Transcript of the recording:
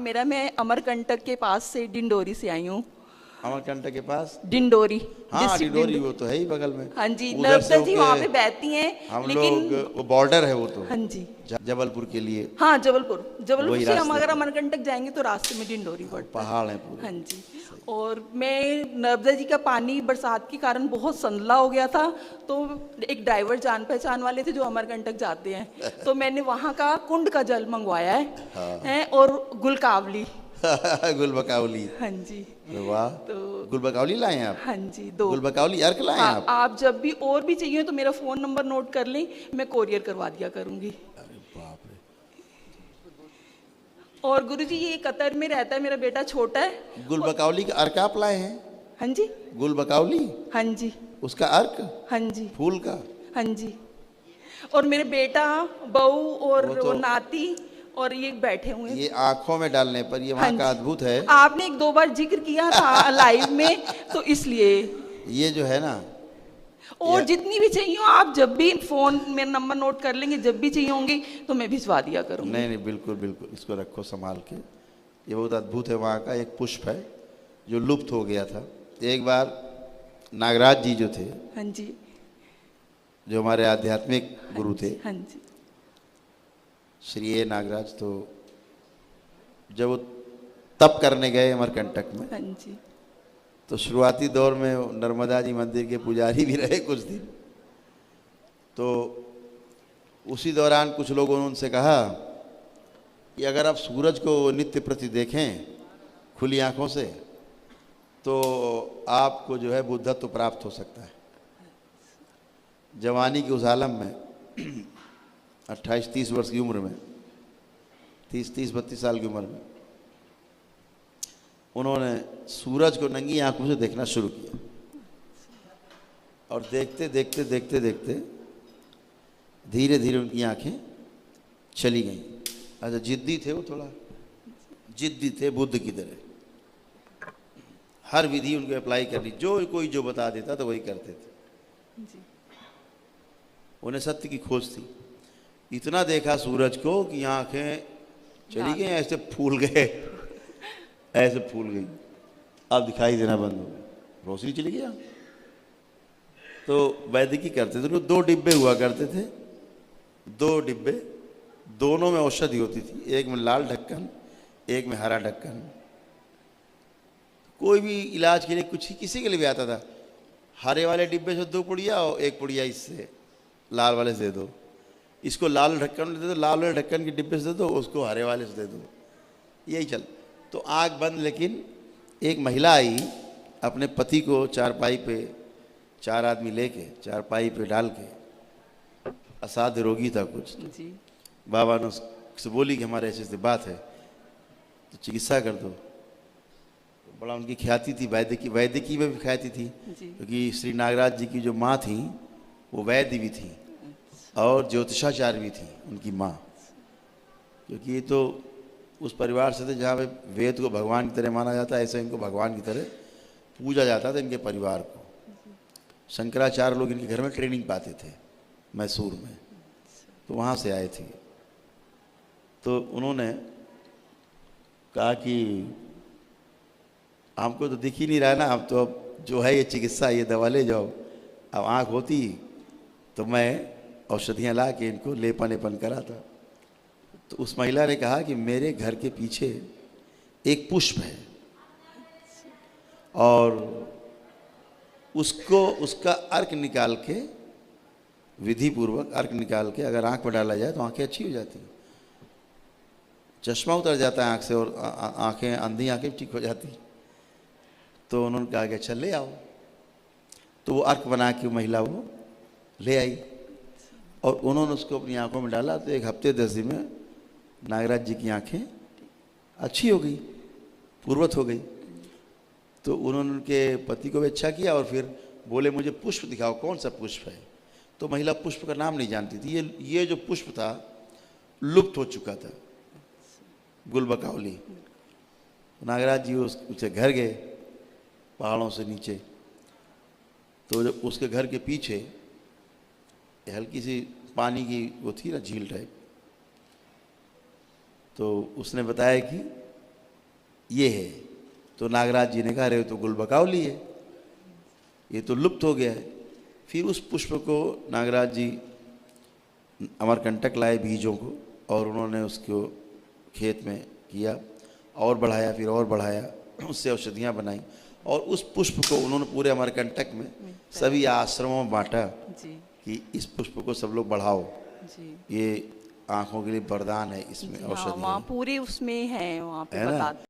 मेरा, मैं अमरकंटक के पास से डिंडोरी से आई हूँ। अमरकंटक के पास डिंडोरी, हाँ, डिस्ट्रिक्ट डिडोरी वो तो है ही बगल में। हाँ जी, उधर से नर्मदा जी वहाँ पे होके बहती हैं। हम लेकिन लोग, वो बॉर्डर है वो तो, हाँ जी, जबलपुर के लिए हाँ जबलपुर, जबलपुर वही से हम रास्ते अगर पे। अमरकंटक जाएंगे तो रास्ते में डिंडोरी पड़ता है। पहाड़ है पूरे। हाँ जी। और मैं, नर्मदा जी का पानी बरसात के कारण बहुत संदला हो गया था, तो एक ड्राइवर जान पहचान वाले थे जो अमरकंटक जाते हैं, तो मैंने वहाँ का कुंड का जल मंगवाया है और गुलकावली। गुलबकावली। हाँ जी। अरे वाह, तो गुलबकावली लाए हैं आप? हाँ जी, 2। गुलबकावली अर्क लाए हैं हाँ, आप? आप जब भी और भी चाहिए तो मेरा फ़ोन नंबर नोट कर लें, मैं कोरियर करवा दिया करूँगी। अरे बाप रे। और गुरुजी ये कतर में रहता है, मेरा बेटा छोटा है। गुलबकावली का अर्क आप लाए हैं? हाँ जी, गुलबकावली, हाँ जी, उसका अर्क, हाँ जी, फूल का? हाँ जी। और मेरे बेटा, बहू और वो तो- वो नाती और ये बैठे हुए हैं। ये आंखों में डालने पर ये हाँ वहाँ का जी। अद्भुत है। आपने 1-2 बार जिक्र किया था लाइव में, तो इसलिए। ये जो है ना, और जितनी भी चाहिए हो आप जब भी फ़ोन मेरा नंबर नोट कर लेंगे, जब भी चाहिए होंगी तो मैं भिजवा दिया करूँगी। नहीं नहीं, बिल्कुल बिल्कुल, इसको रखो संभाल के। ये बहुत अद्भुत है, वहाँ का एक पुष्प है जो लुप्त हो गया था। एक बार नागराज जी जो थे, हाँ जी, जो हमारे आध्यात्मिक गुरु थे, हाँ जी, श्री ए नागराज, तो जब वो तप करने गए अमरकंटक में, हाँ जी, तो शुरुआती दौर में वो नर्मदा जी मंदिर के पुजारी भी रहे कुछ दिन। तो उसी दौरान कुछ लोगों ने उनसे कहा कि अगर आप सूरज को नित्य प्रति देखें खुली आंखों से, तो आपको जो है बुद्धत्व प्राप्त हो सकता है। जवानी के उस आलम में 28-30 वर्ष की उम्र में, 30-32 साल की उम्र में उन्होंने सूरज को नंगी आंखों से देखना शुरू किया। और देखते देखते देखते देखते धीरे धीरे उनकी आंखें चली गईं। अच्छा, जिद्दी थे वो, थोड़ा जिद्दी थे, बुद्ध की तरह। हर विधि उनको अप्लाई करनी, जो कोई जो बता देता तो वही करते थे। जी। उन्हें सत्य की खोज थी। इतना देखा सूरज को कि आंखें चली गई, ऐसे फूल गए, ऐसे फूल गई, अब दिखाई देना बंद हो गई, रोशनी चली गया। तो वैदिकी करते थे, 2 डिब्बे हुआ करते थे, 2 डिब्बे, दोनों में औषधि होती थी, एक में लाल ढक्कन, एक में हरा ढक्कन। कोई भी इलाज के लिए कुछ ही किसी के लिए भी आता था, हरे वाले डिब्बे से 2 पुड़िया और 1 पुड़िया इससे, लाल वाले से दे दो, इसको लाल ढक्कन दे दो, लाल वाले ढक्कन के डिब्बे से दे दो, उसको हरे वाले से दे दो, यही चल। तो आँख बंद, लेकिन एक महिला आई, अपने पति को चारपाई पे, 4 आदमी लेके चारपाई पे डाल के, असाध्य रोगी था कुछ, जी। बाबा ने उससे बोली कि हमारे ऐसे ऐसे बात है, तो चिकित्सा कर दो। बड़ा उनकी ख्याति थी, वैदिकी में भी ख्याति थी, क्योंकि श्री नागराज जी की जो माँ थी वो वैद्य भी थी और ज्योतिषाचार्य भी थी उनकी माँ। क्योंकि ये तो उस परिवार से थे जहाँ पे वेद को भगवान की तरह माना जाता है, ऐसे इनको भगवान की तरह पूजा जाता था इनके परिवार को। शंकराचार्य लोग इनके घर में ट्रेनिंग पाते थे मैसूर में, तो वहाँ से आए थे। तो उन्होंने कहा कि हमको तो दिख ही नहीं रहा है ना, अब तो अब जो है ये चिकित्सा, ये दवा ले जाओ। अब आँख होती तो मैं औषधियाँ ला के इनको लेपन लेपन कराता। तो उस महिला ने कहा कि मेरे घर के पीछे एक पुष्प है और उसको, उसका अर्क निकाल के, विधि पूर्वक अर्क निकाल के अगर आँख पर डाला जाए तो आँखें अच्छी हो जाती हैं, चश्मा उतर जाता है आँख से और आँखें, अंधी आँखें ठीक हो जाती। तो उन्होंने कहा कि अच्छा ले आओ। तो वो अर्क बना के महिला वो ले आई और उन्होंने उसको अपनी आंखों में डाला। तो 1 हफ्ते 10 दिन में नागराज जी की आंखें अच्छी हो गई, पूर्वत हो गई। तो उन्होंने उनके पति को भी अच्छा किया और फिर बोले मुझे पुष्प दिखाओ, कौन सा पुष्प है। तो महिला पुष्प का नाम नहीं जानती थी। ये जो पुष्प था लुप्त हो चुका था, गुलबकावली। नागराज जी उसके घर गए पहाड़ों से नीचे। तो जब उसके घर के पीछे हल्की सी पानी की वो थी ना, झील टाइप, तो उसने बताया कि ये है। तो नागराज जी ने कहा अरे तो गुलबकावली है, ये तो लुप्त हो गया है। फिर उस पुष्प को नागराज जी अमरकंटक लाए बीजों को, और उन्होंने उसको खेत में किया और बढ़ाया, फिर और बढ़ाया, उससे औषधियाँ बनाई, और उस पुष्प को उन्होंने पूरे अमरकंटक में सभी आश्रमों में बांटा जी कि इस पुष्प को सब लोग बढ़ाओ, जी ये आँखों के लिए वरदान है, इसमें हाँ, औषधि वहाँ है। पूरे उसमें है, वहाँ पे है ना? बताते